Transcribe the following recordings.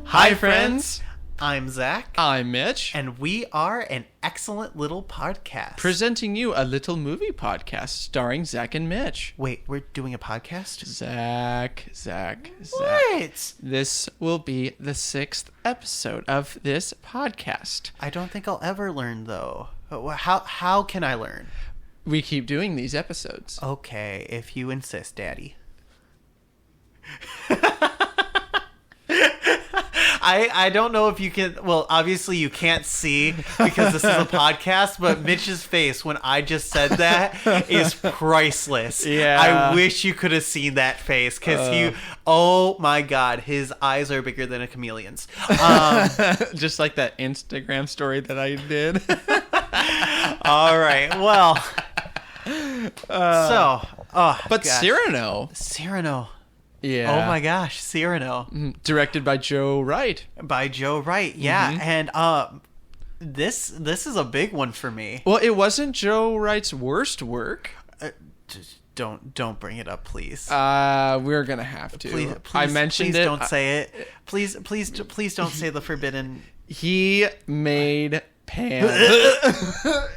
Hi, friends. I'm Zach. I'm Mitch. And we are an excellent little podcast. Presenting you a little movie podcast starring Zach and Mitch. Wait, we're doing a podcast? Zach. What? This will be the 6th episode of this podcast. I don't think I'll ever learn, though. How can I learn? We keep doing these episodes. Okay, if you insist, Daddy. I don't know if you can... Well, obviously you can't see because this is a podcast, but Mitch's face when I just said that is priceless. Yeah. I wish you could have seen that face because oh my God, his eyes are bigger than a chameleon's. Just like that Instagram story that I did. All right, well... But gosh. Cyrano. Yeah. Oh my gosh, Cyrano. Directed by Joe Wright. By Joe Wright, yeah. And this is a big one for me. Well, it wasn't Joe Wright's worst work. Just don't bring it up, please. We're gonna have to. Please, I mentioned please it. Don't say it. Please don't say the forbidden. He made Pan.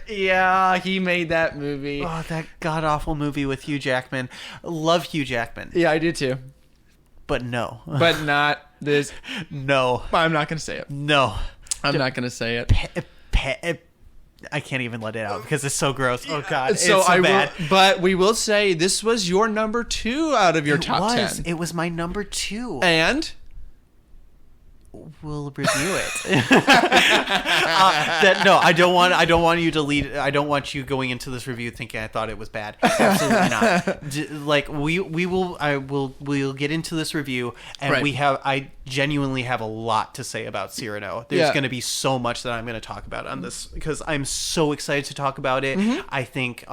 Yeah, he made that movie. Oh, that god awful movie with Hugh Jackman. Love Hugh Jackman. Yeah, I do too. But no. But not this. No. I'm not gonna say it. No. I'm not gonna say it. I can't even let it out because it's so gross. Oh God, So it's so bad. But we will say this was your number 2 out of your top 10. It was my number 2. And we'll review it. No, I don't want you to lead. I don't want you going into this review thinking I thought it was bad. Absolutely not. We'll get into this review, and right. I genuinely have a lot to say about Cyrano. There's going to be so much that I'm going to talk about on this because I'm so excited to talk about it. I think.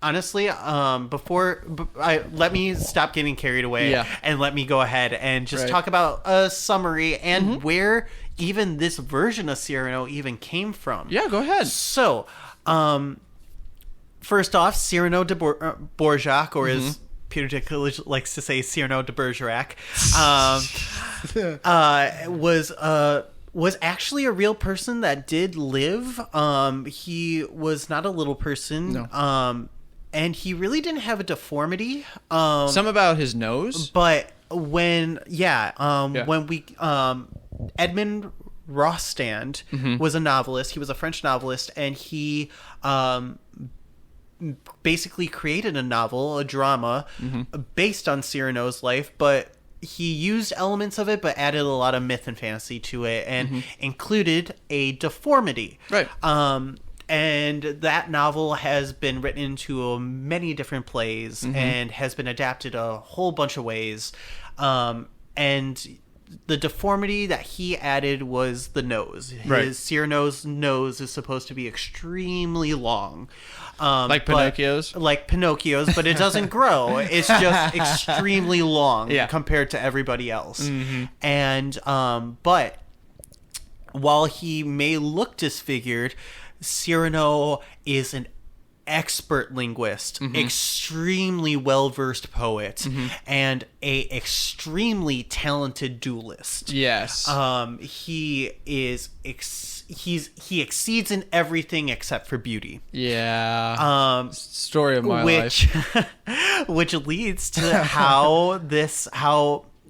Honestly, let me stop getting carried away and let me go ahead and just talk about a summary and where even this version of Cyrano even came from. Yeah, go ahead. So, first off, Cyrano de Bergerac, or as Peter Dinklage likes to say, Cyrano de Bergerac, was actually a real person that did live. He was not a little person. No. And he really didn't have a deformity. Some about his nose. But when we Edmond Rostand was a novelist. He was a French novelist, and he basically created a novel, a drama, based on Cyrano's life, but he used elements of it, but added a lot of myth and fantasy to it, and included a deformity. Right. And that novel has been written into many different plays and has been adapted a whole bunch of ways. And the deformity that he added was the nose. Cyrano's nose is supposed to be extremely long. Like Pinocchio's? Like Pinocchio's, but it doesn't grow. It's just extremely long compared to everybody else. And, but while he may look disfigured, Cyrano is an expert linguist, extremely well-versed poet, and a extremely talented duelist. Yes. He exceeds in everything except for beauty. Yeah. Story of my life. Which leads to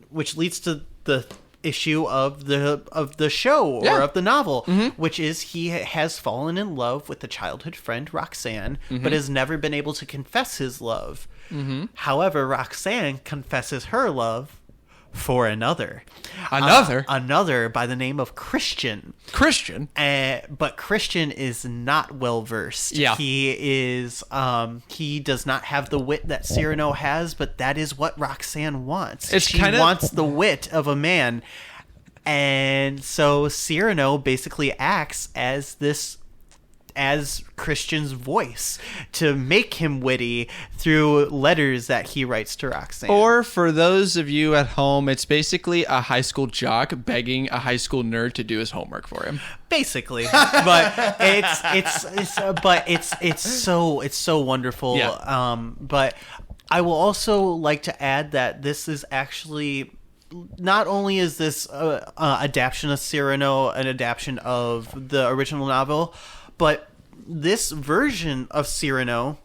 which leads to the issue of the show or of the novel, which is he has fallen in love with a childhood friend, Roxanne, but has never been able to confess his love. However, Roxanne confesses her love for another by the name of Christian. But Christian is not well versed. He does not have the wit that Cyrano has, but that is what Roxanne wants. She wants the wit of a man, and so Cyrano basically acts as Christian's voice to make him witty through letters that he writes to Roxanne. Or for those of you at home, it's basically a high school jock begging a high school nerd to do his homework for him. Basically, but it's so wonderful. Yeah. But I will also like to add that this is actually not only is this adaptation of Cyrano an adaptation of the original novel, but this version of Cyrano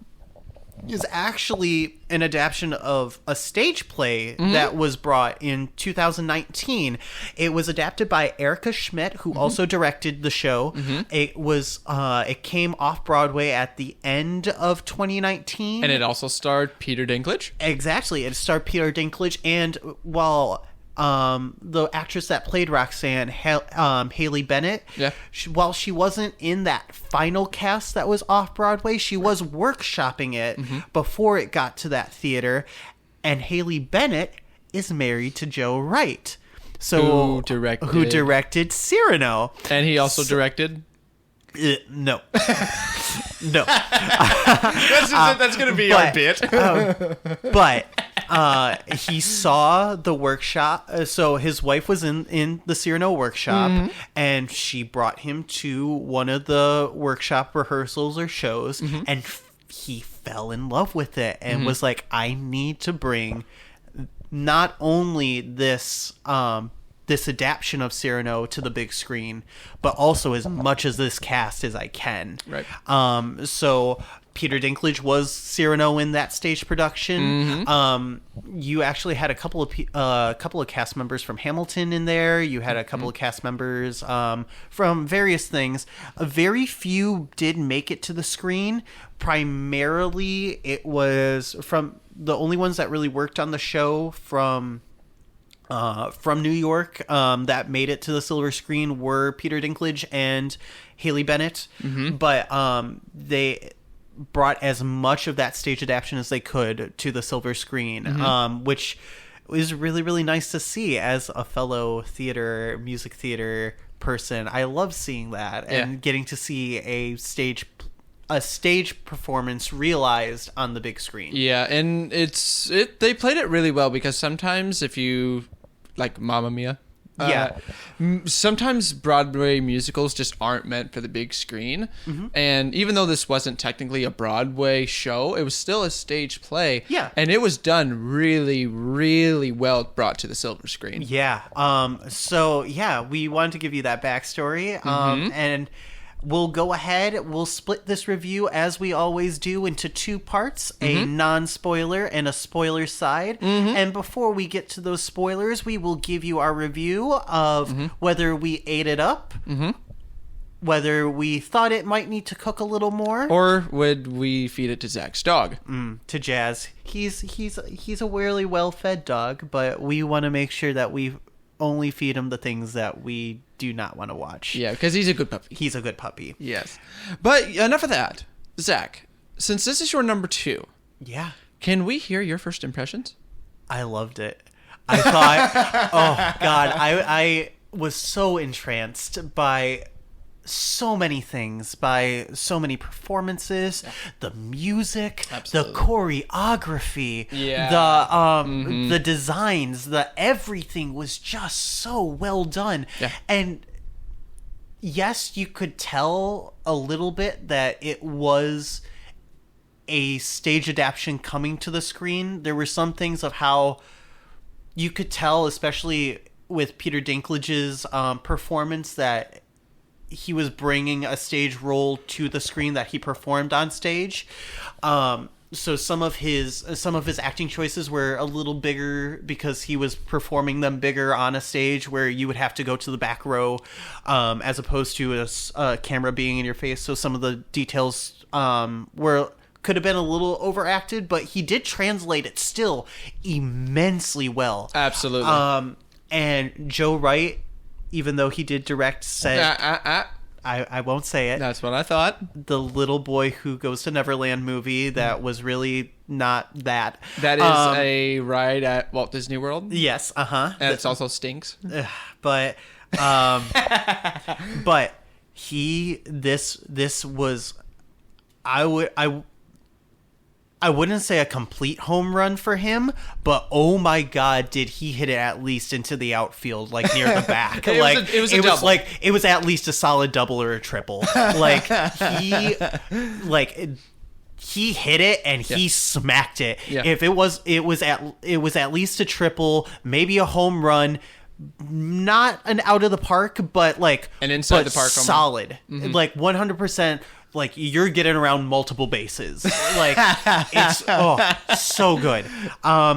is actually an adaptation of a stage play that was brought in 2019. It was adapted by Erica Schmidt, who also directed the show. It came off Broadway at the end of 2019. And it also starred Peter Dinklage. Exactly. It starred Peter Dinklage, and while the actress that played Roxanne, Haley Bennett, while she wasn't in that final cast that was off Broadway, she was workshopping it before it got to that theater. And Haley Bennett is married to Joe Wright, who directed Cyrano, and he also directed. No. No. That's going to be our bit. But he saw the workshop. So his wife was in the Cyrano workshop, and she brought him to one of the workshop rehearsals or shows, and he fell in love with it and was like, I need to bring not only this adaptation of Cyrano to the big screen, but also as much as this cast as I can. Right. So Peter Dinklage was Cyrano in that stage production. You actually had a couple of cast members from Hamilton in there. You had a couple of cast members from various things. Very few did make it to the screen. Primarily, it was from the only ones that really worked on the show from New York that made it to the silver screen were Peter Dinklage and Haley Bennett. But they brought as much of that stage adaptation as they could to the silver screen, which was really, really nice to see as a fellow music theater person. I love seeing that and getting to see a stage performance realized on the big screen. Yeah, and they played it really well, because sometimes if you like Mamma Mia, sometimes Broadway musicals just aren't meant for the big screen. And even though this wasn't technically a Broadway show, it was still a stage play. Yeah. And it was done really, really well, brought to the silver screen. Yeah. So yeah, we wanted to give you that backstory. And we'll go ahead. We'll split this review, as we always do, into two parts, a non-spoiler and a spoiler side. And before we get to those spoilers, we will give you our review of whether we ate it up, whether we thought it might need to cook a little more, or would we feed it to Zach's dog? To Jazz. He's a really well-fed dog, but we want to make sure that we only feed him the things that we do not want to watch. Yeah, because he's a good puppy. He's a good puppy. Yes. But enough of that. Zach, since this is your number 2, can we hear your first impressions? I loved it. I thought, oh God, I was so entranced by so many things, by so many performances, the music, the choreography, the designs, everything was just so well done. And yes, you could tell a little bit that it was a stage adaptation coming to the screen. There were some things of how you could tell, especially with Peter Dinklage's performance, that he was bringing a stage role to the screen that he performed on stage. So some of his acting choices were a little bigger because he was performing them bigger on a stage where you would have to go to the back row, as opposed to a camera being in your face. So some of the details could have been a little overacted, but he did translate it still immensely well. Absolutely. And Joe Wright, even though he did direct, said, I won't say it. That's what I thought. The little boy who goes to Neverland movie that was really not that. That is a ride at Walt Disney World? Yes, And it also stinks. But this was, I wouldn't say a complete home run for him, but oh my God, did he hit it at least into the outfield, like near the back? It was at least a solid double or a triple. he hit it and he smacked it. Yeah. If it was at least a triple, maybe a home run, not an out of the park, but like an inside the park solid, like 100%. Like you're getting around multiple bases. Like it's so good.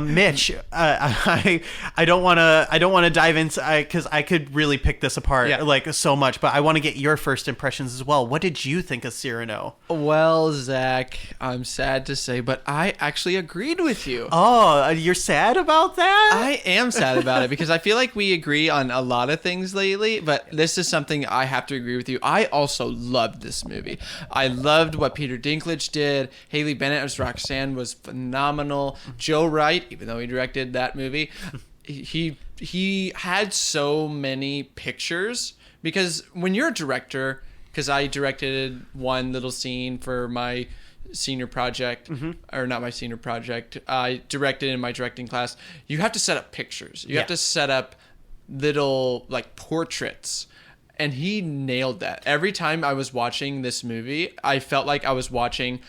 Mitch, I don't want to dive into because I could really pick this apart like so much, but I want to get your first impressions as well. What did you think of Cyrano? Well, Zach, I'm sad to say, but I actually agreed with you. Oh, you're sad about that? I am sad about it because I feel like we agree on a lot of things lately, but this is something I have to agree with you. I also loved this movie. I loved what Peter Dinklage did. Haley Bennett as Roxanne was phenomenal. Joe Wright, even though he directed that movie, he had so many pictures, because when you're a director, because I directed one little scene for my senior project, or not my senior project, I directed in my directing class, you have to set up pictures. You have to set up little like portraits. And he nailed that. Every time I was watching this movie, I felt like I was watching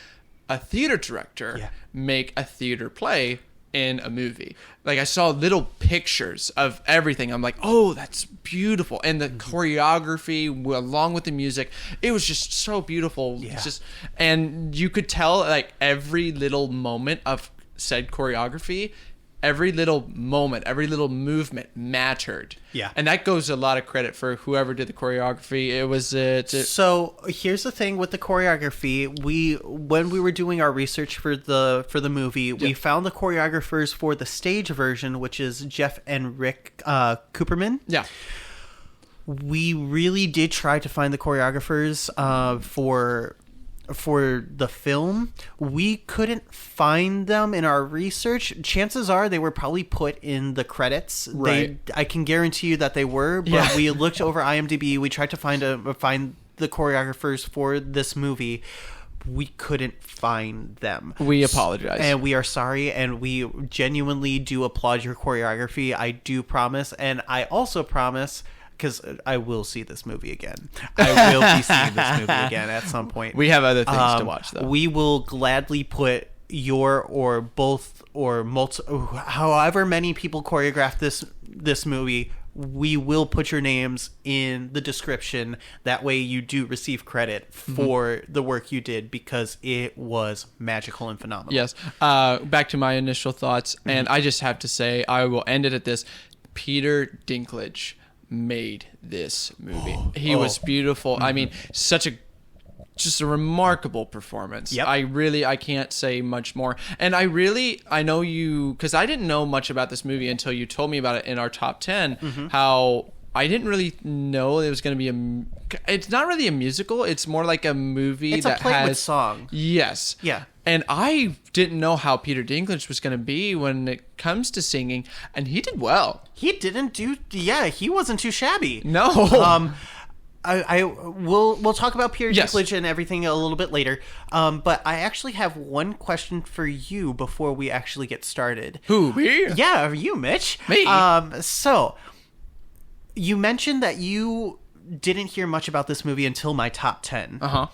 a theater director make a theater play in a movie. Like I saw little pictures of everything. I'm like, oh, that's beautiful. And the choreography along with the music, it was just so beautiful. Yeah. It's just, and you could tell like every little moment of said choreography, every little moment, every little movement mattered. Yeah. And that goes a lot of credit for whoever did the choreography. It was So here's the thing with the choreography. When we were doing our research for the movie, we found the choreographers for the stage version, which is Jeff and Rick Cooperman. Yeah. We really did try to find the choreographers for the film. We couldn't find them in our research. Chances are they were probably put in the credits. Right. I can guarantee you that they were, but we looked over IMDb. We tried to find the choreographers for this movie. We couldn't find them. We apologize. And we are sorry, and we genuinely do applaud your choreography. I do promise, and I also promise, because I will see this movie again. I will be seeing this movie again at some point. We have other things to watch, though. We will gladly put your or both or however many people choreograph this movie, we will put your names in the description. That way you do receive credit for the work you did, because it was magical and phenomenal. Yes. Back to my initial thoughts, and I just have to say, I will end it at this. Peter Dinklage made this movie. He was beautiful. I mean, just a remarkable performance. Yep. I can't say much more. And I know you, because I didn't know much about this movie until you told me about it in our top 10, how I didn't really know it was going to be it's not really a musical. It's more like a movie that has a play with song. Yes. Yeah. And I didn't know how Peter Dinklage was going to be when it comes to singing, and he did well. He wasn't too shabby. No. We'll talk about Peter Dinklage and everything a little bit later. But I actually have one question for you before we actually get started. Who, me? Yeah, you, Mitch. Me? So you mentioned that you didn't hear much about this movie until my top 10. Uh-huh.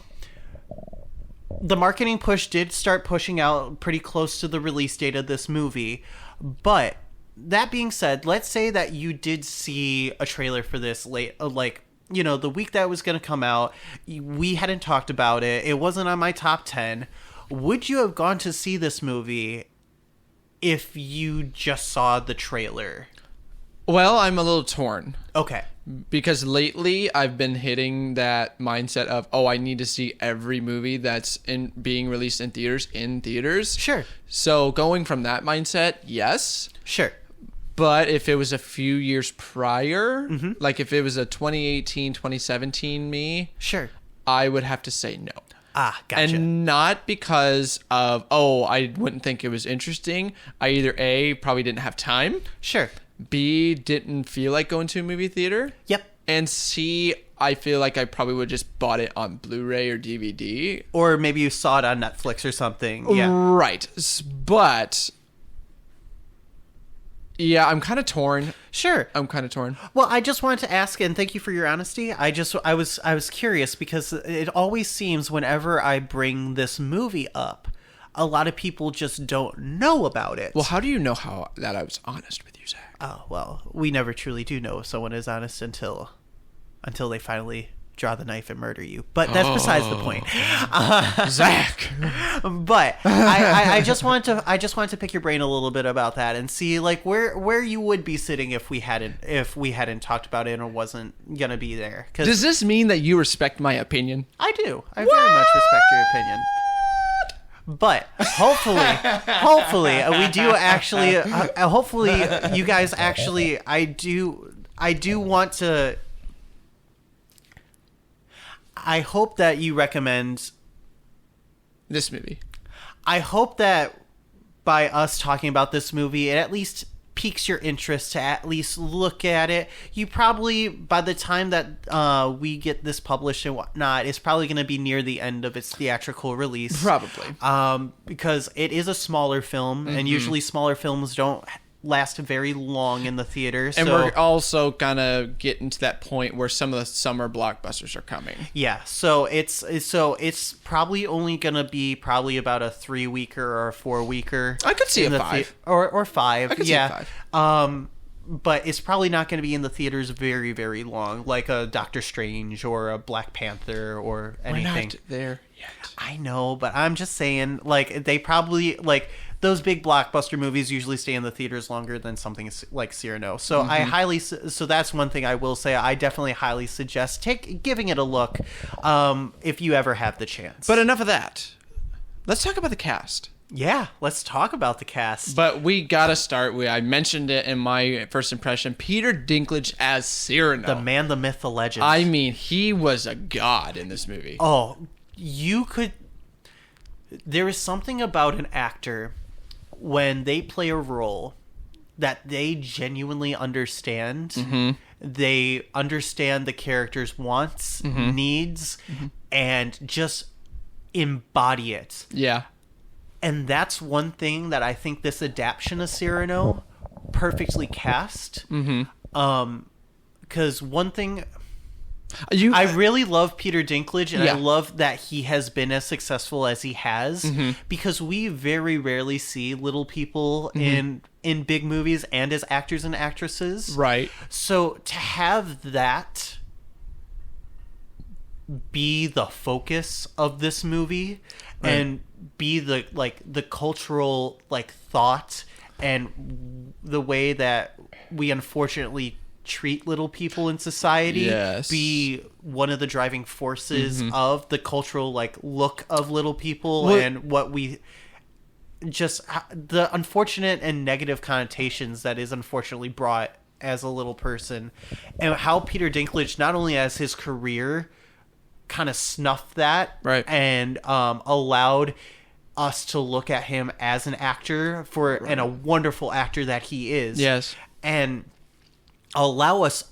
The marketing push did start pushing out pretty close to the release date of this movie. But that being said, let's say that you did see a trailer for this late, the week that it was going to come out. We hadn't talked about it. It wasn't on my top 10. Would you have gone to see this movie if you just saw the trailer? Well, I'm a little torn. Okay. Because lately I've been hitting that mindset of, I need to see every movie that's being released in theaters. Sure. So going from that mindset, yes. Sure. But if it was a few years prior, like if it was a 2018, 2017 me, sure, I would have to say no. Ah, gotcha. And not because of, I wouldn't think it was interesting. I either A, probably didn't have time. Sure. B, didn't feel like going to a movie theater. Yep. And C, I feel like I probably would have just bought it on Blu-ray or DVD. Or maybe you saw it on Netflix or something. Yeah. Right. But Yeah, I'm kind of torn. Sure. I'm kind of torn. Well, I just wanted to ask, and thank you for your honesty. I was curious because it always seems whenever I bring this movie up, a lot of people just don't know about it. Well, how do you know that I was honest with you, Zach? Oh, well, we never truly do know if someone is honest until they finally draw the knife and murder you. But that's besides the point. Zach. But I just want to pick your brain a little bit about that and see like where you would be sitting if we hadn't talked about it or wasn't gonna be there. Does this mean that you respect my opinion? I do. I very much respect your opinion. But hopefully we do actually. Hopefully you guys actually. I do want to. I hope that you recommend this movie. I hope that by us talking about this movie, it at least piques your interest to at least look at it. You probably, by the time that we get this published and whatnot, it's probably going to be near the end of its theatrical release. Probably. Because it is a smaller film, and usually smaller films don't last very long in the theater. And we're also gonna get into that point where some of the summer blockbusters are coming. Yeah, so it's probably only gonna be about a 3-weeker or a 4-weeker. I could see a 5 or 5. I could see a 5. But it's probably not going to be in the theaters very, very long, like a Doctor Strange or a Black Panther or anything. We're not there yet. I know, but I'm just saying, like, they probably, like, those big blockbuster movies usually stay in the theaters longer than something like Cyrano. So so that's one thing I will say. I definitely highly suggest giving it a look if you ever have the chance. But enough of that. Let's talk about the cast. Yeah, let's talk about the cast. But we gotta start with, I mentioned it in my first impression, Peter Dinklage as Cyrano. The man, the myth, the legend. I mean, he was a god in this movie. Oh, there is something about an actor when they play a role that they genuinely understand. Mm-hmm. They understand the character's wants, needs, and just embody it. Yeah. And that's one thing that I think this adaptation of Cyrano perfectly cast. Because one thing... I really love Peter Dinklage, and I love that he has been as successful as he has, because we very rarely see little people in big movies and as actors and actresses. Right. So to have that be the focus of this movie and be the cultural thought and the way that we unfortunately treat little people in society, be one of the driving forces of the cultural look of little people, and what we just the unfortunate and negative connotations that is unfortunately brought as a little person, and how Peter Dinklage, not only as his career kind of snuffed that and allowed us to look at him as an actor and a wonderful actor that he is, and allow us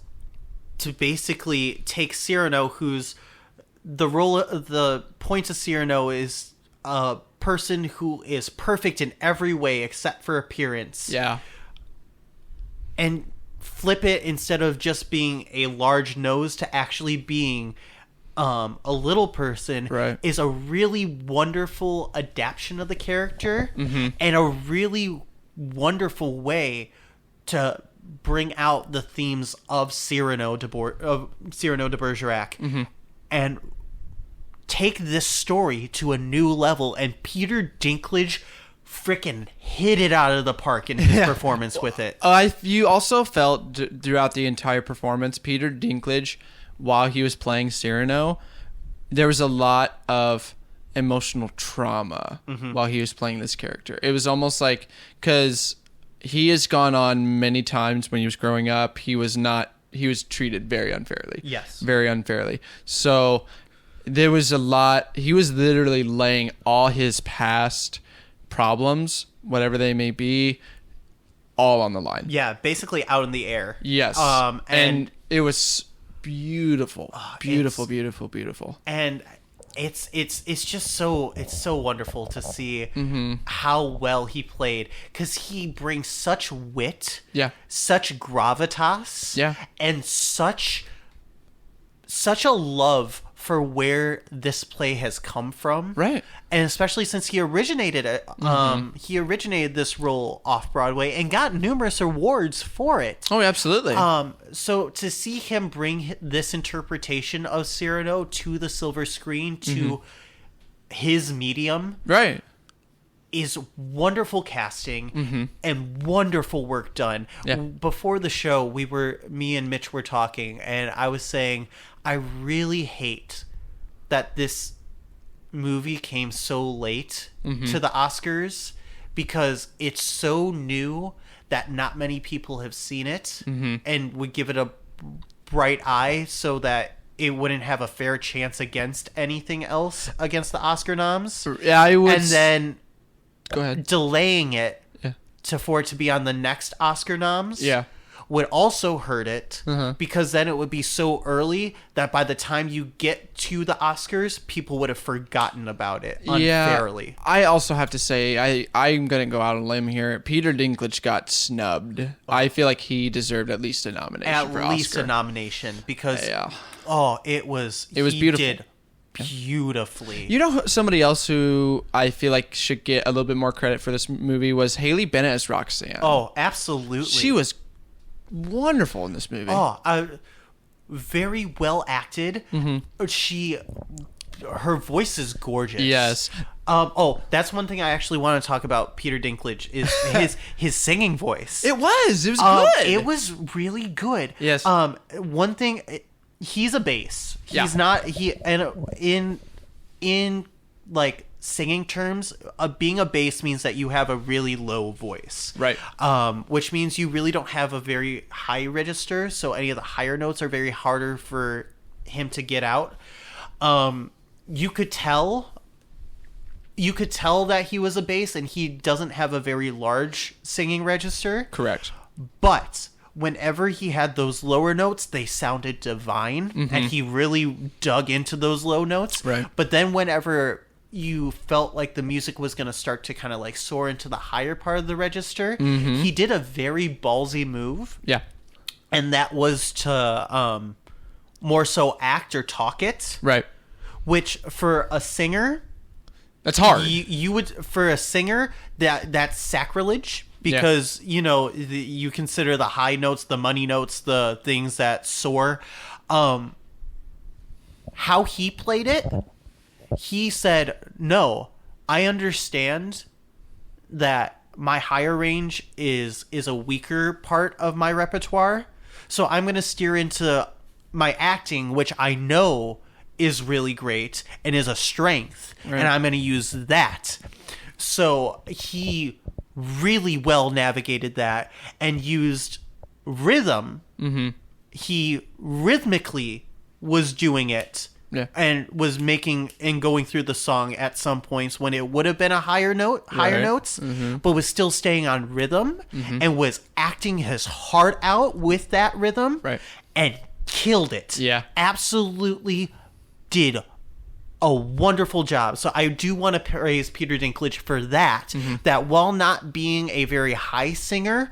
to basically take Cyrano, who's the point of Cyrano is a person who is perfect in every way except for appearance, and flip it, instead of just being a large nose to actually being a little person, is a really wonderful adaptation of the character, and a really wonderful way to bring out the themes of Cyrano de Bergerac, and take this story to a new level. And Peter Dinklage freaking hit it out of the park in his performance with it. You also felt throughout the entire performance, Peter Dinklage, while he was playing Cyrano, there was a lot of emotional trauma while he was playing this character. It was almost like, because he has gone on many times when he was growing up, he was treated very unfairly. Yes. Very unfairly. So there was a lot, he was literally laying all his past problems, whatever they may be, all on the line. Yeah, basically out in the air. Yes. And it was beautiful. Beautiful. And it's just so wonderful to see how well he played, because he brings such wit, such gravitas, and such a love for where this play has come from, right? And especially since he originated it, he originated this role off Broadway and got numerous awards for it. Oh, absolutely. So to see him bring this interpretation of Cyrano to the silver screen, to his medium, right, is wonderful casting and wonderful work done. Yeah. Before the show, me and Mitch were talking, and I was saying, I really hate that this movie came so late to the Oscars, because it's so new that not many people have seen it and would give it a bright eye so that it wouldn't have a fair chance against anything else against the Oscar noms. Yeah, I would. And then go ahead. Delaying it for it to be on the next Oscar noms would also hurt it, because then it would be so early that by the time you get to the Oscars, people would have forgotten about it unfairly. Yeah, I also have to say, I'm going to go out on a limb here. Peter Dinklage got snubbed. I feel like he deserved at least a nomination for Oscar. At least a nomination, because it was beautiful. Did beautifully. You know, somebody else who I feel like should get a little bit more credit for this movie was Haley Bennett as Roxanne. Oh, absolutely. She was wonderful in this movie. Very well acted. Her voice is gorgeous. Yes. That's one thing I actually want to talk about. Peter Dinklage is his singing voice. It was good. It was really good. Yes. One thing, he's a bass. He's not in like singing terms, being a bass means that you have a really low voice, right? Which means you really don't have a very high register, so any of the higher notes are very harder for him to get out. You could tell that he was a bass, and he doesn't have a very large singing register. Correct. But whenever he had those lower notes, they sounded divine, and he really dug into those low notes. Right. But then whenever you felt like the music was going to start to kind of like soar into the higher part of the register, he did a very ballsy move. Yeah. And that was to more so act or talk it. Right. Which for a singer, that's hard. You would, for a singer, that's sacrilege, because you consider the high notes, the money notes, the things that soar. How he played it, he said, no, I understand that my higher range is a weaker part of my repertoire, so I'm going to steer into my acting, which I know is really great and is a strength, and I'm going to use that. So he really well navigated that and used rhythm. He rhythmically was doing it. Yeah. And was making and going through the song at some points when it would have been a higher notes, but was still staying on rhythm, and was acting his heart out with that rhythm, and killed it. Yeah. Absolutely did a wonderful job. So I do want to praise Peter Dinklage for that, that while not being a very high singer,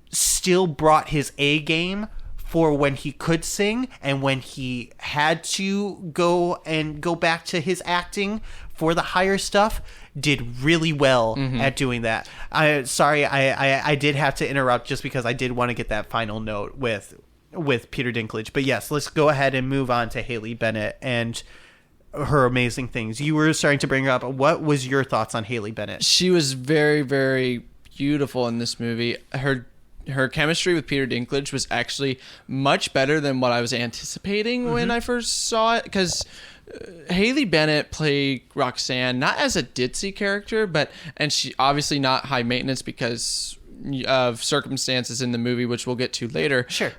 still brought his A game for when he could sing, and when he had to go back to his acting for the higher stuff, did really well at doing that. I did have to interrupt just because I did want to get that final note with Peter Dinklage. But yes, let's go ahead and move on to Haley Bennett and her amazing things. You were starting to bring up, what was your thoughts on Haley Bennett? She was very, very beautiful in this movie. Her chemistry with Peter Dinklage was actually much better than what I was anticipating when I first saw it, because Haley Bennett played Roxanne not as a ditzy character, and she obviously not high maintenance because of circumstances in the movie, which we'll get to later. Sure.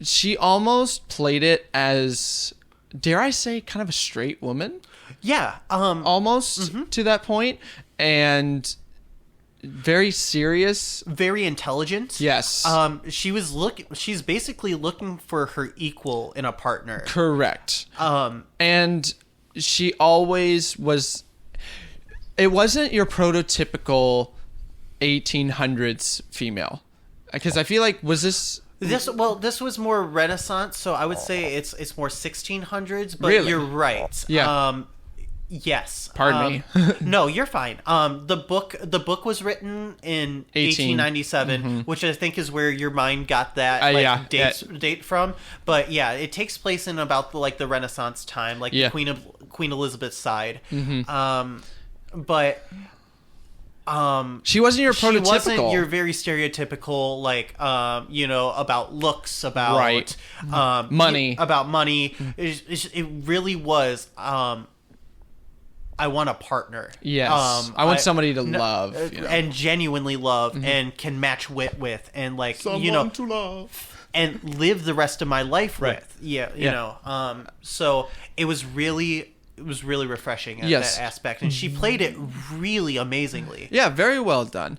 She almost played it as, dare I say, kind of a straight woman. Yeah. Almost to that point. And very serious, very intelligent. Yes. She's basically looking for her equal in a partner. Correct. And she always was. It wasn't your prototypical 1800s female, because I feel like this was more Renaissance, so I would say it's more 1600s. But really? You're right. Yeah. Yes. Pardon me. No, you're fine. The book was written in 1897, which I think is where your mind got that date from. But yeah, it takes place in about the Renaissance time, the Queen Elizabeth's side. But she wasn't your prototypical. She wasn't your very stereotypical, about looks, about money, about money. It really was. I want a partner. Yes, I want somebody to love and genuinely love, and can match wit with, and someone to love, and live the rest of my life with. So it was really refreshing at that aspect, and she played it really amazingly. Yeah, very well done.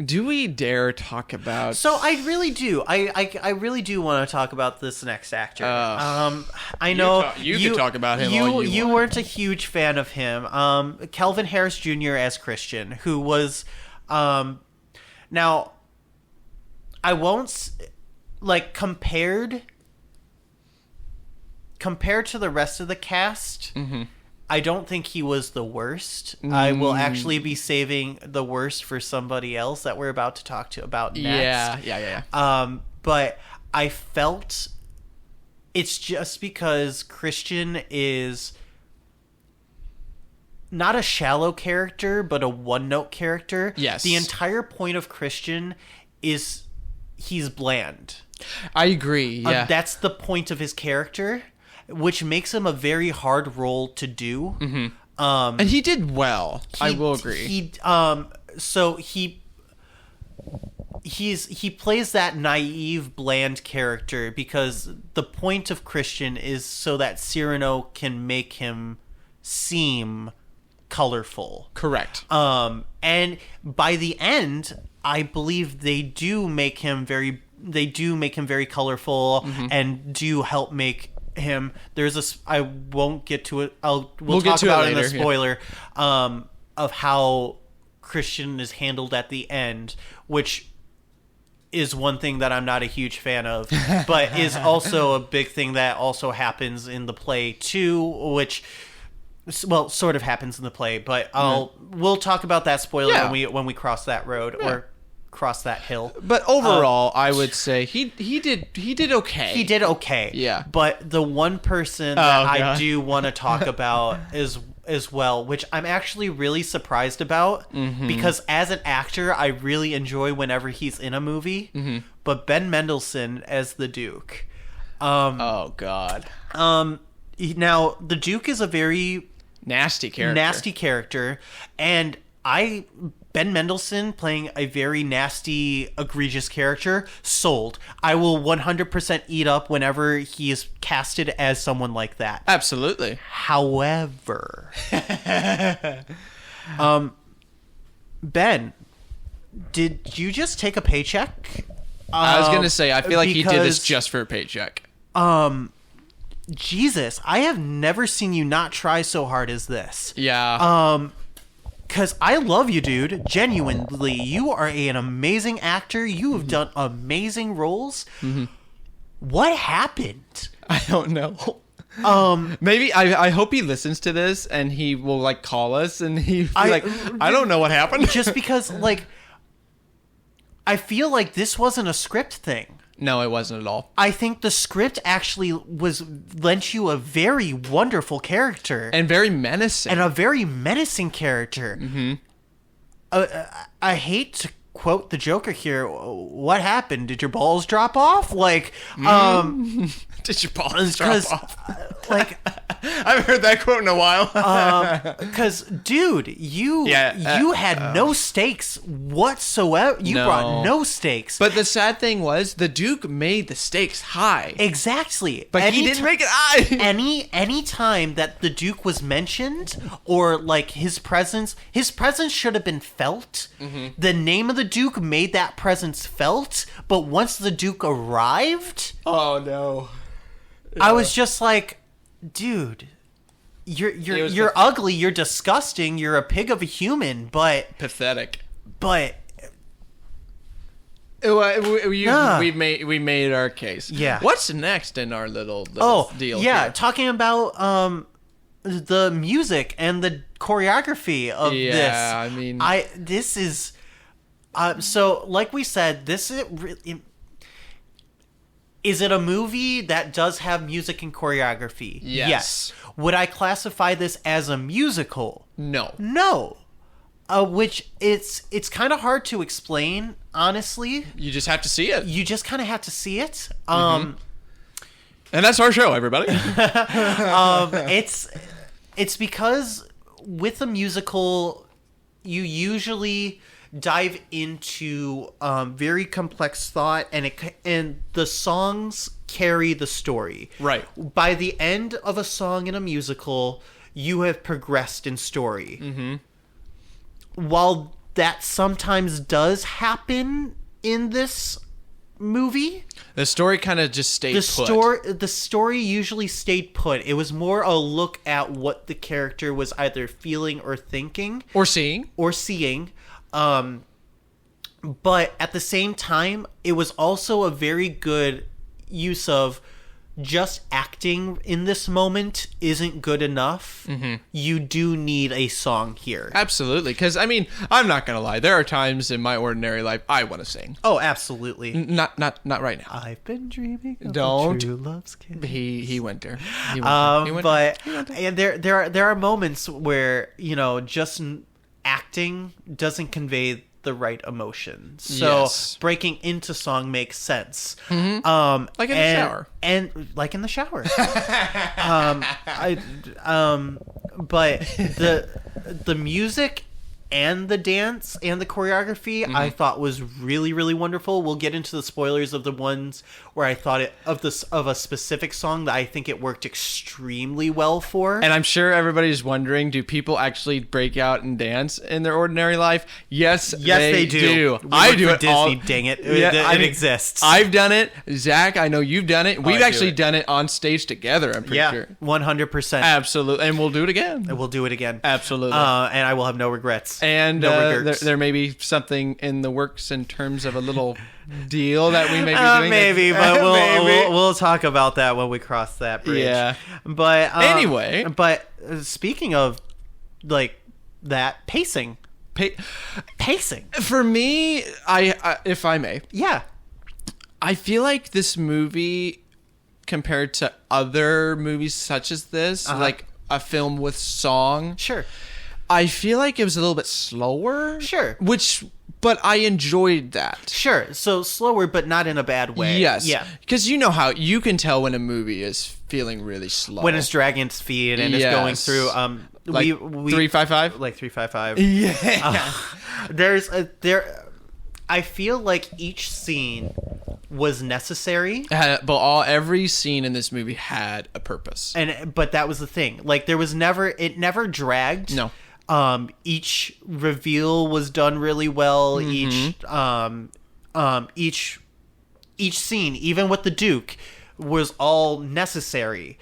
Do we dare talk about? So I really do. I really do want to talk about this next actor. I know you could talk about him. You weren't a huge fan of him. Calvin Harris Jr. as Christian, who was, now, I won't compared to the rest of the cast. Mm-hmm. I don't think he was the worst. I will actually be saving the worst for somebody else that we're about to talk about next. Yeah. But I felt it's just because Christian is not a shallow character, but a one-note character. Yes. The entire point of Christian is he's bland. I agree, yeah. That's the point of his character, which makes him a very hard role to do. Mm-hmm. And he did well. I will agree. He plays that naive, bland character because the point of Christian is so that Cyrano can make him seem colorful. Correct. And by the end, I believe they do make him very colorful, and do help make him. I won't get to it. We'll talk about it in the spoiler of how Christian is handled at the end, which is one thing that I'm not a huge fan of, but is also a big thing that also happens in the play too, which sort of happens in the play, but we'll talk about that spoiler when we cross that road or cross that hill. But overall, I would say he did okay. He did okay. Yeah. But the one person that I do want to talk about is as well, which I'm actually really surprised about, because as an actor, I really enjoy whenever he's in a movie. But Ben Mendelsohn as the Duke. Oh God. Now the Duke is a very nasty character, and Ben Mendelsohn playing a very nasty, egregious character, sold. I will 100% eat up whenever he is casted as someone like that. Absolutely. However, Ben, did you just take a paycheck? I was going to say, I feel like he did this just for a paycheck. Jesus, I have never seen you not try so hard as this. Yeah. Because I love you, dude. Genuinely. You are an amazing actor. You have done amazing roles. What happened? I don't know. Maybe I hope he listens to this and he will call us and I don't know what happened. Just because I feel like this wasn't a script thing. No, it wasn't at all. I think the script actually lent you a very wonderful character. And very menacing. And a very menacing character. I hate to quote the Joker here. What happened? Did your balls drop off? Did your balls drop off? haven't heard that quote in a while. Because, dude, you had no stakes whatsoever. You brought no stakes. But the sad thing was, the Duke made the stakes high. Exactly. But he didn't make it high. Any time that the Duke was mentioned, or like his presence should have been felt. Mm-hmm. The name of the Duke made that presence felt, but once the Duke arrived, oh no, I was just like, dude, you're ugly, you're disgusting, you're a pig of a human, but pathetic. But we made our case. Yeah. What's next in our little deal? Yeah, here? talking about the music and the choreography of this. Yeah, I mean, this is so like we said, this is it a movie that does have music and choreography? Yes. Would I classify this as a musical? No. Which it's kind of hard to explain, honestly. You just have to see it. You just kind of have to see it. And that's our show, everybody. It's because with a musical, you usually dive into very complex thought, and the songs carry the story. Right. By the end of a song in a musical, you have progressed in story. Mm-hmm. While that sometimes does happen in this movie, the story kind of just stayed put. The story usually stayed put. It was more a look at what the character was either feeling or thinking. Or seeing. But at the same time, it was also a very good use of just acting in this moment isn't good enough. Mm-hmm. You do need a song here. Absolutely. Because, I mean, I'm not going to lie. There are times in my ordinary life I want to sing. Oh, absolutely. Not right now. I've been dreaming of Don't. True love's kiss. He went there. There are moments where, just acting doesn't convey the right emotion. So breaking into song makes sense. Mm-hmm. Like in the shower. And like in the shower. But the music and the dance and the choreography I thought was really, really wonderful. We'll get into the spoilers of the ones where I thought of a specific song that I think it worked extremely well for. And I'm sure everybody's wondering, do people actually break out and dance in their ordinary life? Yes, they do. I do it Disney, all. Dang it. It exists. I've done it. Zach, I know you've done it. We've actually done it on stage together, I'm pretty sure. 100%. Absolutely. And we'll do it again. Absolutely. And I will have no regrets. And there may be something in the works in terms of a little deal that we may be doing. Maybe, but we'll talk about that when we cross that bridge. Yeah. But anyway. But speaking of like that pacing. Pacing. For me, I if I may. Yeah. I feel like this movie, compared to other movies such as this, like a film with song. Sure. I feel like it was a little bit slower. Sure. But I enjoyed that. Sure. So slower, but not in a bad way. Yes. Yeah. Because you know how you can tell when a movie is feeling really slow. When it's dragging its feet and it's going through. Like 355? Like 355. Yeah. I feel like each scene was necessary. But every scene in this movie had a purpose. But that was the thing. Like it never dragged. No. Each reveal was done really well. Mm-hmm. Each scene, even with the Duke, was all necessary.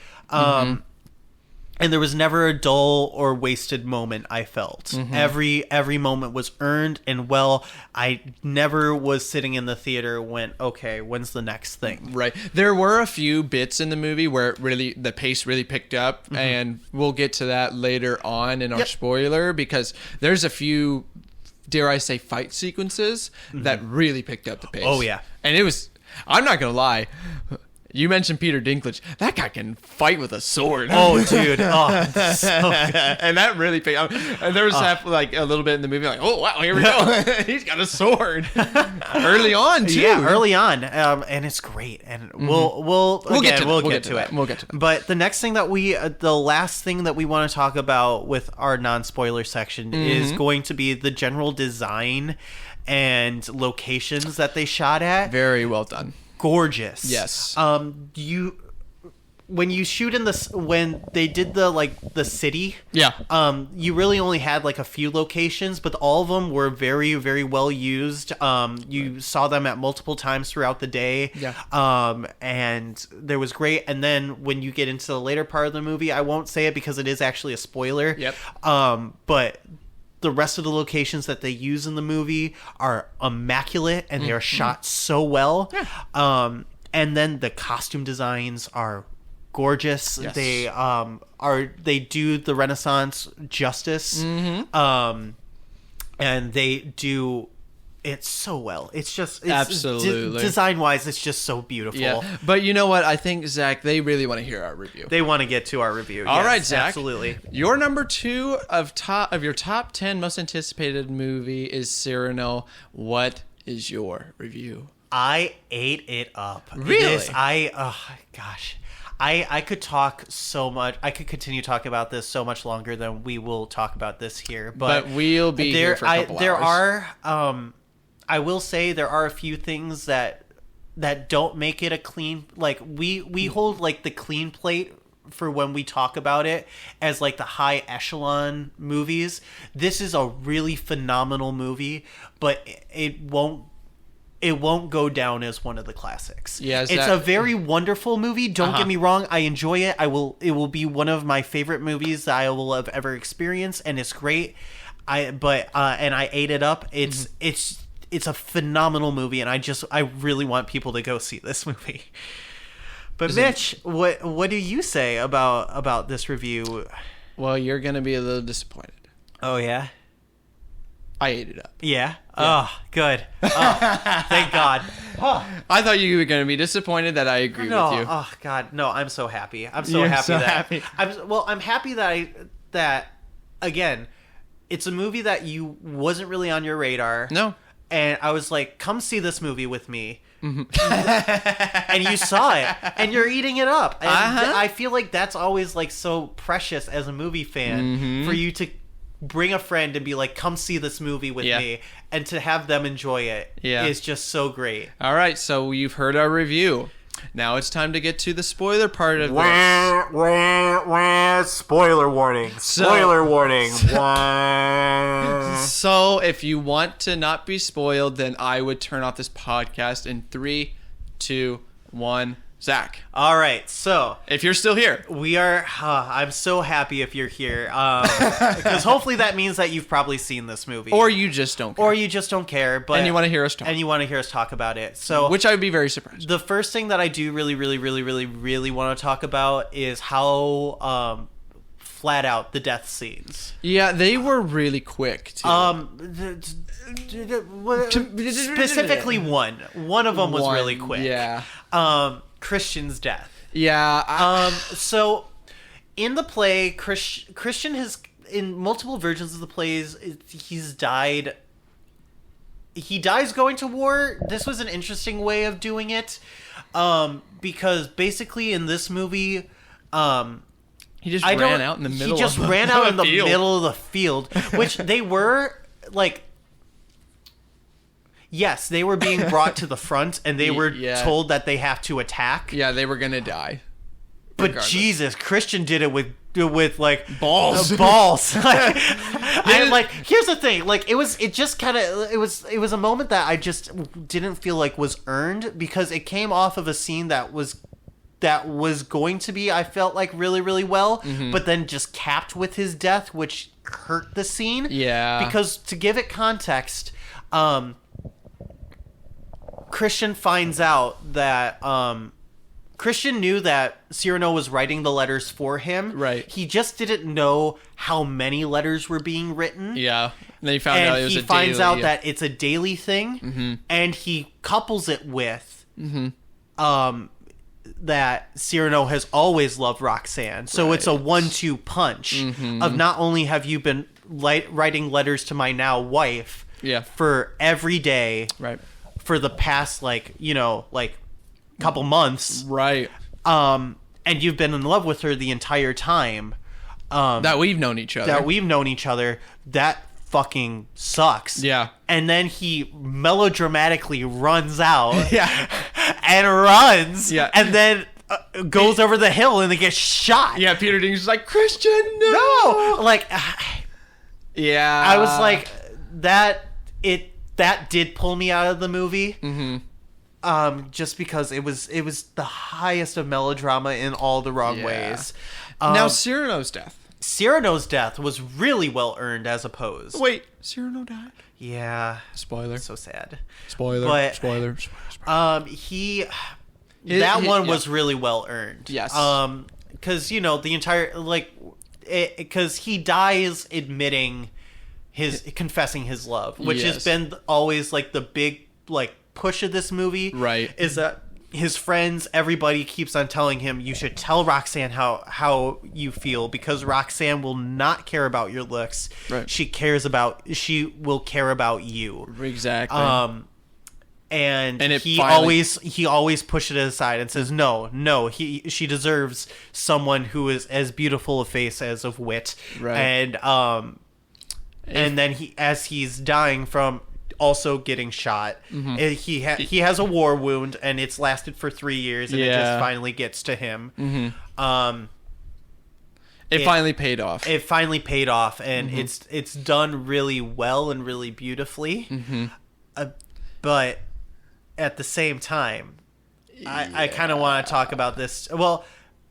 And there was never a dull or wasted moment, I felt. Mm-hmm. Every moment was earned and well. I never was sitting in the theater went, okay, when's the next thing? Right. There were a few bits in the movie where the pace really picked up, and we'll get to that later on in our spoiler, because there's a few, dare I say, fight sequences that really picked up the pace. Oh, yeah. And it was, I'm not going to lie, You mentioned Peter Dinklage. That guy can fight with a sword. Oh, dude. Oh, so good. And that really paid off. And there was like a little bit in the movie, like, oh wow, here we go. He's got a sword early on too. Yeah, early on, and it's great. And we'll get to it. But the next thing that the last thing that we want to talk about with our non-spoiler section is going to be the general design and locations that they shot at. Very well done. Gorgeous. Yes. When you shoot when they did the city, you really only had like a few locations, but all of them were very, very well used. You saw them at multiple times throughout the day. And there was great. And then when you get into the later part of the movie, I won't say it because it is actually a spoiler. But the rest of the locations that they use in the movie are immaculate, and they are shot so well. And then the costume designs are gorgeous. Yes. They do the Renaissance justice. And they do it so well. It's absolutely design wise, it's just so beautiful. Yeah. But you know what? I think, Zach, they really want to hear our review. They want to get to our review. All right, Zach. Absolutely. Your number 2 of your top 10 most anticipated movie is Cyrano. What is your review? I ate it up. Really? Gosh. I could talk so much. I could continue talking about this so much longer than we will talk about this here. But we'll be here for a couple hours. I will say there are a few things that don't make it a clean, like we hold like the clean plate for when we talk about it as like the high echelon movies. This is a really phenomenal movie, but it won't go down as one of the classics. Yeah, it's a very wonderful movie. Don't get me wrong. I enjoy it. It will be one of my favorite movies that I will have ever experienced, and it's great. And I ate it up. It's a phenomenal movie, and I really want people to go see this movie. But Mitch, what do you say about this review? Well, you're gonna be a little disappointed. Oh yeah. I ate it up. Yeah. Oh, good. Oh, thank God. I thought you were going to be disappointed that I agree with you. Oh God, no! I'm so happy. I'm so happy. I'm happy that again, it's a movie that you wasn't really on your radar. No. And I was like, come see this movie with me. And you saw it, and you're eating it up. And I feel like that's always like so precious as a movie fan for you to bring a friend and be like, come see this movie with me, and to have them enjoy it is just so great. All right, so you've heard our review. Now it's time to get to the spoiler part of this. Spoiler warning. Spoiler warning. So if you want to not be spoiled, then I would turn off this podcast in 3, 2, 1. Zach. All right, so if you're still here, we are. I'm so happy if you're here, because hopefully that means that you've probably seen this movie, or you just don't care, and you want to hear us talk, about it. So, which I would be very surprised. The first thing that I do really want to talk about is how flat out the death scenes. Yeah, they were really quick too. Specifically one of them was really quick. Yeah. Christian's death. Yeah. So in the play, Christian has, in multiple versions of the plays, he's died. He dies going to war. This was an interesting way of doing it, because basically in this movie, he just ran out in the middle. He just ran out in the middle of the field, which they were like. Yes, they were being brought to the front, and they were told that they have to attack. Yeah, they were gonna die. But regardless. Jesus, Christian did it with like balls. Here's the thing, like it was a moment that I just didn't feel like was earned, because it came off of a scene that was going to be, I felt like, really, really well, but then just capped with his death, which hurt the scene. Yeah. Because to give it context, Christian finds out that Christian knew that Cyrano was writing the letters for him. Right. He just didn't know how many letters were being written. Yeah. And then he found out it was he finds out that it's a daily thing, and he couples it with Cyrano has always loved Roxanne. So it's a 1-2 punch of not only have you been writing letters to my now wife for every day for the past couple months. Right. And you've been in love with her the entire time. That we've known each other. That fucking sucks. Yeah. And then he melodramatically runs out. Yeah. And runs. Yeah. And then goes over the hill and then gets shot. Yeah, Peter Dinklage is like, Christian, no! Like, yeah. I was like, that did pull me out of the movie. Just because it was the highest of melodrama in all the wrong ways. Now, Cyrano's death. Cyrano's death was really well earned as opposed. Wait, Cyrano died? Yeah. Spoiler. So sad. Spoiler. But, Spoiler. That one was really well earned. Yes. Because, the entire, because he dies admitting confessing his love, which has been always, the big, push of this movie. Right. Is that his friends, everybody keeps on telling him, you should tell Roxanne how you feel, because Roxanne will not care about your looks. Right. She will care about you. Exactly. And he always pushes it aside and says, no, she deserves someone who is as beautiful a face as of wit. Right. And then as he's dying from also getting shot, he has a war wound, and it's lasted for 3 years, and it just finally gets to him. It finally paid off. It finally paid off, and it's done really well and really beautifully. But at the same time, I kind of want to talk about this. Well,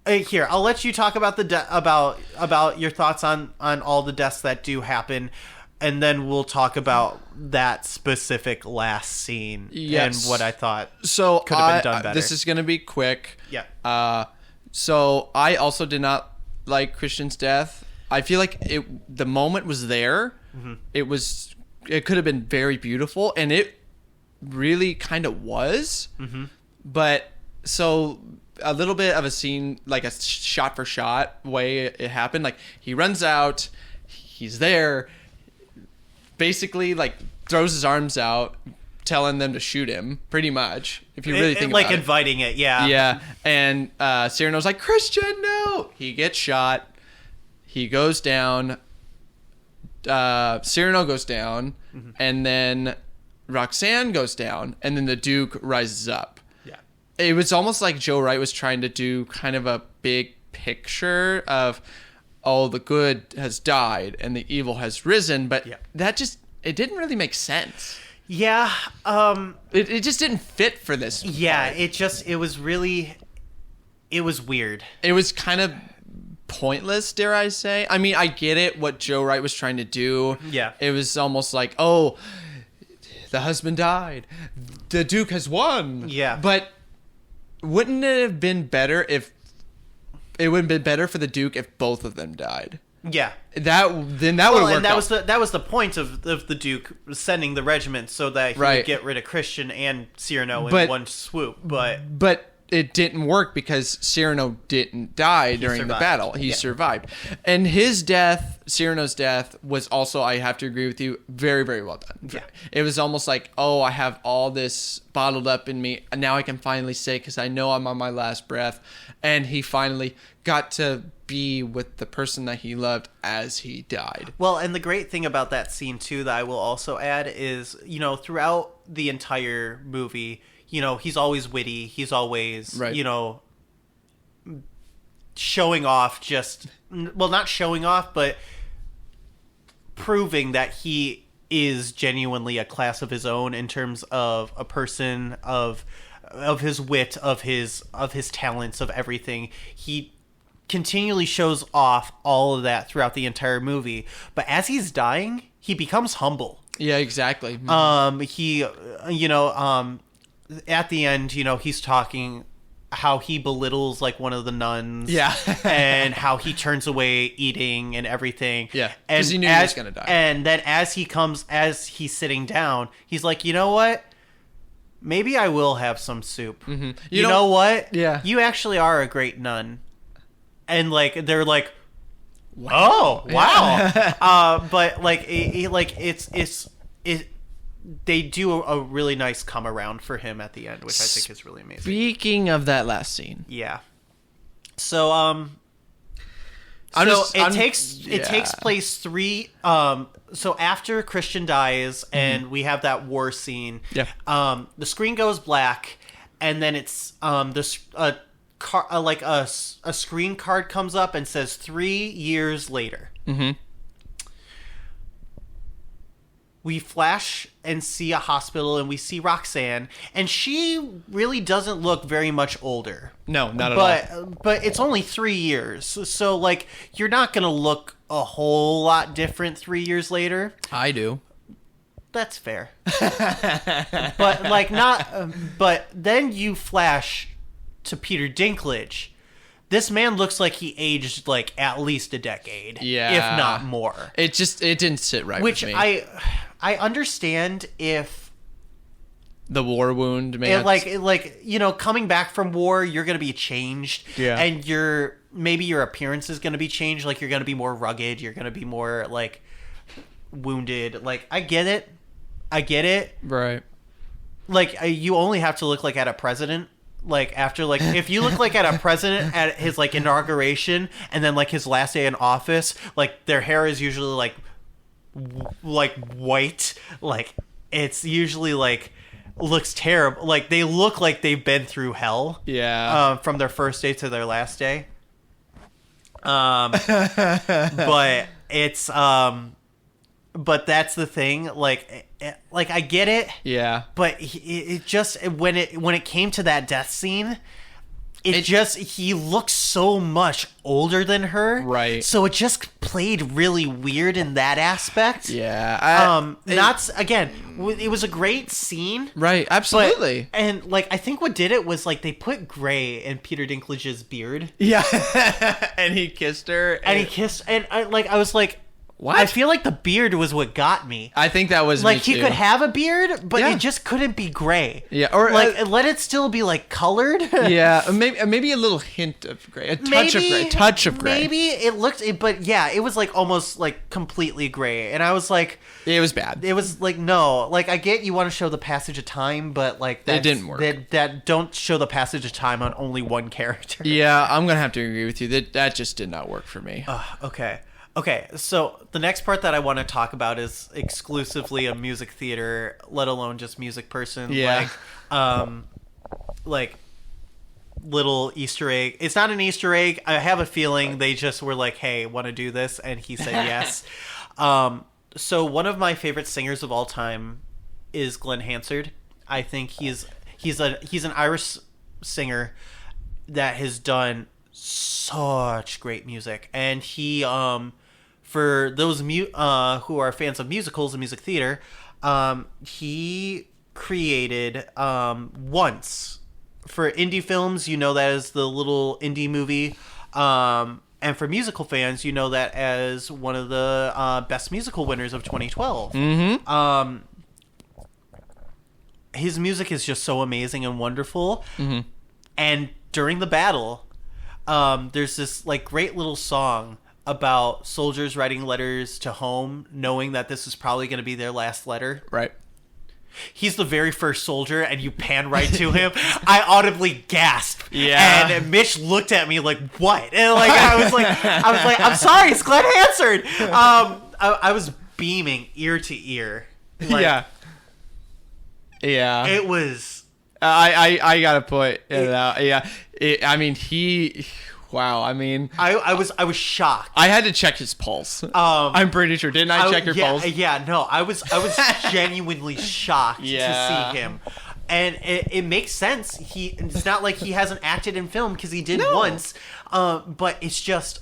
here, I'll let you talk about about your thoughts on all the deaths that do happen, and then we'll talk about that specific last scene and what I thought could have been done better. This is going to be quick. Yeah. So I also did not like Christian's death. I feel like the moment was there. It could have been very beautiful, and it really kind of was. But so a little bit of a scene, like a shot for shot way it happened. Like, he runs out, he's there, basically throws his arms out, telling them to shoot him, pretty much, if you really think about it. Like inviting it, yeah. Yeah, and Cyrano's like, Christian, no! He gets shot, he goes down, Cyrano goes down, and then Roxanne goes down, and then the Duke rises up. Yeah. It was almost like Joe Wright was trying to do kind of a big picture of, the good has died and the evil has risen, but that it didn't really make sense. Yeah. It just didn't fit for this. Yeah, part. It was weird. It was kind of pointless, dare I say. I mean, I get it, what Joe Wright was trying to do. Yeah. It was almost like, the husband died, the Duke has won. Yeah. But wouldn't it have been better if it would have been better for the Duke if both of them died? Yeah. That would work. And that was the point of the Duke sending the regiment, so that he would get rid of Christian and Cyrano in one swoop. But it didn't work because Cyrano didn't die during the battle. He survived. And his death, Cyrano's death, was also, I have to agree with you, very, very well done. Yeah. It was almost like, I have all this bottled up in me, and now I can finally say, because I know I'm on my last breath. And he finally got to be with the person that he loved as he died. Well, and the great thing about that scene, too, that I will also add is, throughout the entire movie, he's always witty. He's always, showing off not showing off, but proving that he is genuinely a class of his own in terms of a person, of his wit, of his talents, of everything. He continually shows off all of that throughout the entire movie. But as he's dying, he becomes humble. Yeah, exactly. At the end, he's talking how he belittles one of the nuns. Yeah. And how he turns away eating and everything. Yeah. Because he knew he was going to die. And then as he's sitting down, he's like, you know what? maybe I will have some soup. Mm-hmm. You know what? Yeah. You actually are a great nun. And like they're like, oh wow. But like they do a really nice come around for him at the end, which I think is really amazing. Speaking of that last scene, yeah. So it takes place so after Christian dies and we have that war scene. Yeah. The screen goes black, and then it's a screen card comes up and says 3 years later. Mm-hmm. We flash and see a hospital, and we see Roxanne, and she really doesn't look very much older. No, not at all. But it's only 3 years, so like you're not gonna look a whole lot different 3 years later. I do. That's fair. But like not. But then you flash to Peter Dinklage. This man looks like he aged like at least a decade, if not more. It didn't sit right with me. Which I understand if the war wound, man. Like you know, coming back from war, you're gonna be changed, and maybe your appearance is gonna be changed. Like you're gonna be more rugged, you're gonna be more like wounded. Like I get it, right? Like you only have to look like at a president. Like after like if you look like at a president at his like inauguration and then like his last day in office, like their hair is usually like white, like it's usually like looks terrible. Like they look like they've been through hell. Yeah. From their first day to their last day. But it's but that's the thing. Like I get it. Yeah. But it just when it came to that death scene, he looks so much older than her. Right. So it just played really weird in that aspect. Yeah. It was a great scene. Right. Absolutely. And like I think what did it was like they put gray in Peter Dinklage's beard. Yeah. And he kissed her. And I was like. What? I feel like the beard was what got me. I think that was like me he too. could have a beard, but it just couldn't be gray. Yeah, or like let it still be like colored. Yeah, maybe a little hint of gray, a touch of gray. Maybe it looked, but yeah, it was like almost like completely gray, and I was like, it was bad. It was like no, like I get you want to show the passage of time, but like it didn't work. That don't show the passage of time on only one character. Yeah, I'm gonna have to agree with you. That just did not work for me. Okay, so the next part that I want to talk about is exclusively a music theater, let alone just music person. Yeah. Like little Easter egg. It's not an Easter egg. I have a feeling they just were like, "Hey, want to do this?" And he said yes. So one of my favorite singers of all time is Glenn Hansard. I think he's an Irish singer that has done such great music, and he for those who are fans of musicals and music theater, he created Once. For indie films, you know that as the little indie movie, and for musical fans, you know that as one of the best musical winners of 2012. Mm-hmm. His music is just so amazing and wonderful. Mm-hmm. And during the battle, there's this like great little song about soldiers writing letters to home, knowing that this is probably going to be their last letter. Right. He's the very first soldier, and you pan right to him. I audibly gasped. Yeah. And Mitch looked at me like, "What?" And like I was like, "I'm sorry, it's Glenn Hansard." I was beaming ear to ear. Like, yeah. Yeah. It was. I gotta point it out. Yeah. I mean, wow. I mean, I was shocked. I had to check his pulse. I'm pretty sure. Didn't I check your pulse? Yeah, no. I was genuinely shocked to see him. And it makes sense. It's not like he hasn't acted in film because he did once. But it's just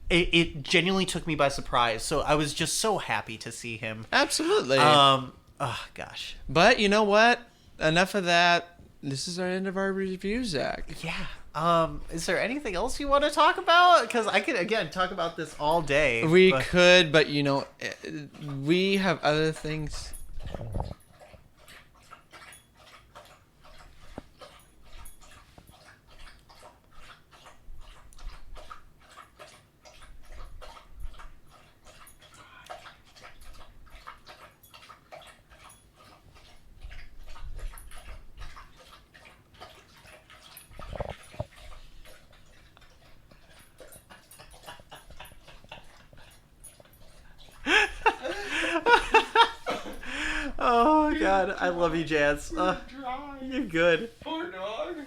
it genuinely took me by surprise. So I was just so happy to see him. Absolutely. Oh gosh. But you know what? Enough of that. This is our end of our review, Zach. Yeah. Is there anything else you want to talk about? Because I could, again, talk about this all day. We could, but, you know, we have other things. Oh God, I love you, Jazz. You're good. Poor dog.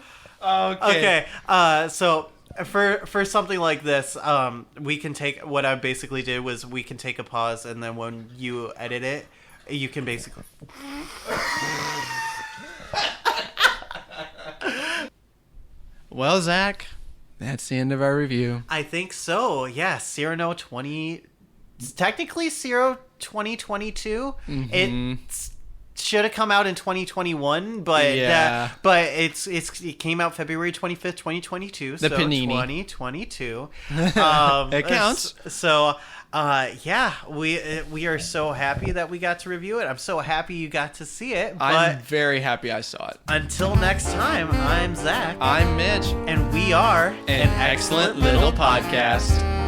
Okay. So for something like this, we can take what I basically did was we can take a pause, and then when you edit it, you can basically. Well, Zach, that's the end of our review. I think so. Yeah, Cyrano 20. It's technically Cyrano 2022. It should have come out in 2021, but it came out February 25th, 2022. The so Panini. 2022. It counts. So, we are so happy that we got to review it. I'm so happy you got to see it. But I'm very happy I saw it. until next time, I'm Zach. I'm Mitch. And we are An excellent little podcast.